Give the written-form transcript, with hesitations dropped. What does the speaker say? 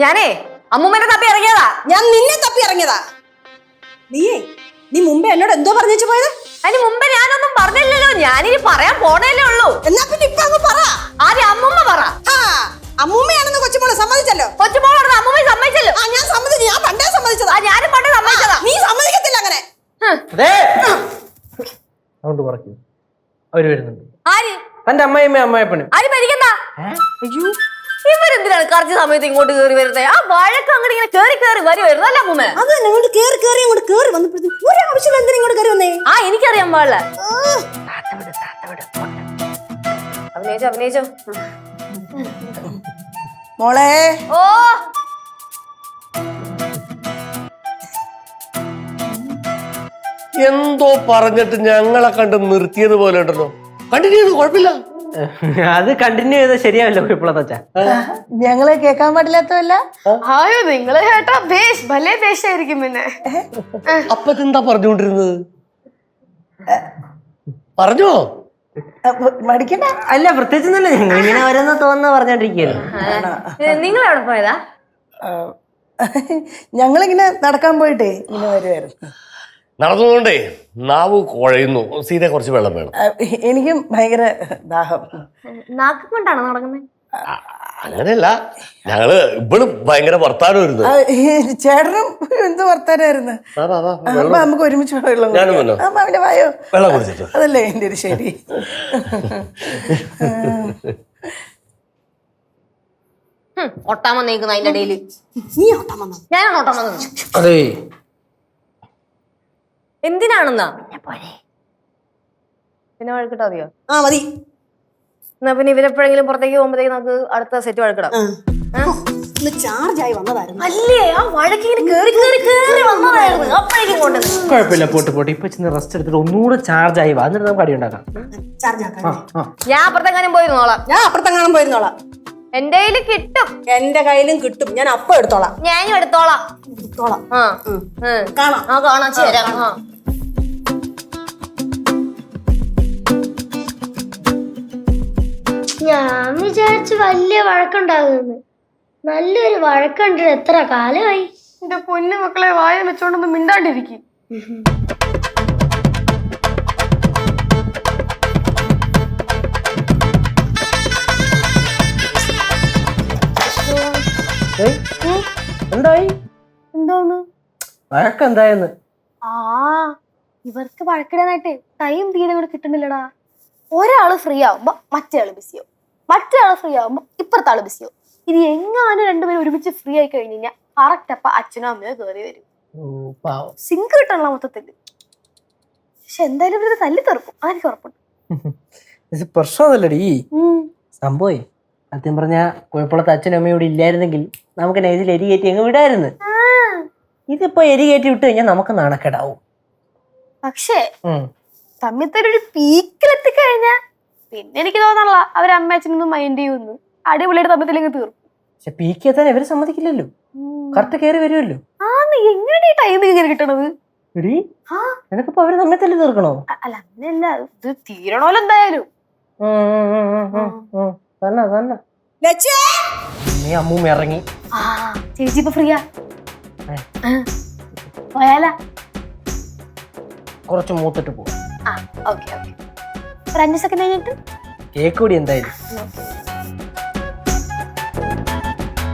ഞാനേ അമ്മൂമ്മനെ തപ്പി ഇറങ്ങിയതാ. ഞാൻ നിന്നെ തപ്പി ഇറങ്ങിയതാ. നീ മുമ്പേ എന്നോട് എന്തോ പറഞ്ഞു പോയത്? അതിന് മുമ്പേ ഞാനൊന്നും പറഞ്ഞില്ലല്ലോ. ഞാനിനി പറയാൻ പോണേല്ലേ ഉള്ളൂ. എന്നാ പിന്നെ ഇപ്പൊ അങ്ങ് പറ. ആദ്യം അമ്മൂമ്മ പറ. അമ്മൂമ്മയാണെന്ന് കൊച്ചുമോള് സമ്മതിച്ചല്ലോ. കൊച്ചുമോളോട് അമ്മൂമ്മ സമ്മതിച്ചല്ലോ. ഞാൻ സമ്മതിച്ചു. ഞാൻ പണ്ടേ സമ്മതിച്ചതാ. ഞാനും പണ്ടേ സമ്മതിച്ചതാ. നീ സമ്മതിക്കത്തില്ല അങ്ങനെ. അവര് വരുന്നുണ്ട്. ആര്? എന്റെ അമ്മായിമ്മ അമ്മായിപ്പണി. ആര് മരിക്കണ്ട. ഇവരെന്തിനാണ് കറക്റ്റ് സമയത്ത് ഇങ്ങോട്ട് കേറി വരുന്നത്? ആ വഴക്ക് അങ്ങോട്ട് ഇങ്ങനെ കേറി കേറി വരുമായിരുന്നു അല്ല അമ്മൂമ്മ? അത് ഇങ്ങോട്ട് കേറി വന്നപ്പോഴത്തേക്കും ഒരു ആവശ്യമില്ല. എന്തിനാ ഇങ്ങോട്ട് കേറി വന്നേ? എനിക്കറിയാൻ പാടില്ല. അഭിനയിച്ചോ. മോളെ. ഓ എന്തോ പറഞ്ഞിട്ട് ഞങ്ങളെ കണ്ട് നിർത്തിയത് പോലെ ഉണ്ടല്ലോ. കണ്ടിന്യൂ ചെയ്തു, കുഴപ്പമില്ല. അത് കണ്ടിന്യൂ ചെയ്താൽ ശരിയാവില്ല ഇപ്പോഴത്തെ. ഞങ്ങള് കേൾക്കാൻ പാടില്ലാത്തല്ല. ആയോ നിങ്ങള് കേട്ടാ ഭലേ ദേശായിരിക്കും. പിന്നെ അപ്പത്തെന്താ പറഞ്ഞുകൊണ്ടിരുന്നത്? പറഞ്ഞോ? മടിക്കണ്ട. അല്ല പ്രത്യേകിച്ചൊന്നുമില്ല, ഞങ്ങൾ ഇങ്ങനെ ഓരോന്ന് തോന്നുന്ന പറഞ്ഞോണ്ടിരിക്കുകയല്ലോ. നിങ്ങൾ എവിടെ പോയതാ? ഞങ്ങളിങ്ങനെ നടക്കാൻ പോയിട്ടേ ഇങ്ങനെ വരുമായിരുന്നു. നടന്നുകൊണ്ടേ നാവ് കുഴയുന്നു. സീത കുറച്ച് വെള്ളം വേണം. എനിക്കും ഭയങ്കര ദാഹം. നാക്ക് കൊണ്ടാണോ നടക്കുന്നത്? അങ്ങനെയല്ല, ഞങ്ങള് ഇവളും ഭയങ്കര വർത്താനമായിരുന്നു. ചേട്ടനും എന്ത് വർത്താനായിരുന്നു. അപ്പൊ നമുക്ക് ഒരുമിച്ച് വെള്ളം വായോ വെള്ളം കുടിച്ചിട്ട്. അതല്ലേ എന്റെ ഒരു ശരി. ഒട്ടാൻ വന്നേക്കുന്ന അതിന്റെ ഇടയില് നീ ഓട്ടാൻ വന്നോ? ഞാനാണ് ഒട്ടാൻ വന്നത്. അതെ, എന്തിനാണെന്നാ? പിന്നെ വഴക്കിട്ടാ മതിയോ? മതി. എന്നാ പിന്നെ ഇവരെപ്പോഴെങ്കിലും പുറത്തേക്ക് പോകുമ്പോഴത്തേക്ക് നമുക്ക് അടുത്ത സെറ്റ് വഴക്കിടാം. ചാർജ് ആയി വന്നതായിരുന്നു. അല്ലേ ആ വഴക്കിങ്ങനെ കേറി വന്നതായിരുന്നു. അപ്പോഴേക്കും കൊണ്ടുവന്നു. കുഴപ്പമില്ല, പോട്ട് ഇപ്പൊ റെസ്റ്റ് എടുത്തിട്ട് ഒന്നുകൂടെ ചാർജ് ആയി വാ, എന്നിട്ട് നമുക്ക് അടി ഉണ്ടാക്കാം. ഞാൻ അപ്പുറത്തെങ്ങാനും പോയിരുന്നോളാം. എന്റെ കയ്യില് കിട്ടും. എന്റെ കയ്യിലും കിട്ടും. ഞാൻ അപ്പം എടുത്തോളാം. ഞാനും എടുത്തോളാം. കാണാം. ചേരാം. ഞാൻ വിചാരിച്ചു വലിയ വഴക്കുണ്ടാകുന്നു. നല്ലൊരു വഴക്കുണ്ട്. എത്ര കാലമായി. എന്റെ പൊന്നു മക്കളെ വായ വെച്ചോണ്ടൊന്നും മിണ്ടാണ്ടിരിക്കും. എന്തായി? എന്തോന്ന് വഴക്കെന്തായെന്ന്? ഇവർക്ക് വഴക്കിടാനായിട്ട് ടൈം തീരെ കൂടെ കിട്ടുന്നില്ലടാ. ഒരാള് ഫ്രീ ആവുമ്പോ മറ്റേ ആള് ബിസിയാവും, മറ്റേ ആള് ഫ്രീ ആവുമ്പോ ഇപ്പുറത്തെ ആള് ബിസിയാവും. ഇനി എങ്ങാനും രണ്ടുപേരും ഒരുമിച്ച് ഫ്രീ ആയി കഴിഞ്ഞ് കഴിഞ്ഞാൽ കറക്റ്റ് അപ്പ അച്ഛനും അമ്മയോ കയറി വരും. സിങ്ക് കിട്ടണല്ലോ മൊത്തത്തില്. പക്ഷെ എന്തായാലും ഇവര് തല്ലി തെറുക്കും, അതെനിക്ക് ഉറപ്പുണ്ട്. പ്രശ്നമൊന്നുമില്ലടി സംഭവം. സത്യം പറഞ്ഞ കുഴപ്പമുള്ള അച്ഛനും അമ്മയും ഇവിടെ ഇല്ലായിരുന്നെങ്കിൽ നമുക്ക് നൈസിൽ എരി കയറ്റി അങ്ങ് വിടായിരുന്നു. ഇതിപ്പോ എരി കയറ്റി വിട്ട് കഴിഞ്ഞാൽ നമുക്ക് നാണക്കേടാവും. പക്ഷേ തമ്മിത്തൊരു പീക്കിലെത്തിക്കഴിഞ്ഞാ പിന്നെ എനിക്ക് തോന്നണല്ല അവരമ്മ അച്ഛനൊന്നും മൈൻഡ് ചെയ്യുന്നു. അടിപൊളിയായിട്ട് തമ്മിത്തിലേക്ക് തീർക്കും. പക്ഷെ പീക്ക് എത്താൻ ഇവര് സമ്മതിക്കില്ലല്ലോ. കറക്റ്റ് കയറി വരുമല്ലോ. എങ്ങനെയാണ് ഈ ടൈം ഇങ്ങനെ കിട്ടണത്? എടി നിനക്കിപ്പോ അവര് തമ്മിത്തല്ലി തീർക്കണോ? അല്ല അങ്ങനെയല്ല, ഇത് തീരണോല്ലോ എന്തായാലും. തന്നെ നീ അമ്മൂമ്മ ഇറങ്ങി. ചേച്ചി ഇപ്പൊ ഫ്രീയാ പോയാലാ? കുറച്ച് മൂത്തിട്ട് പോകും. ഓക്കെ ഒരു 5 സെക്കൻഡ് കഴിഞ്ഞിട്ട് കേക്ക് കൂടി എന്തായാലും.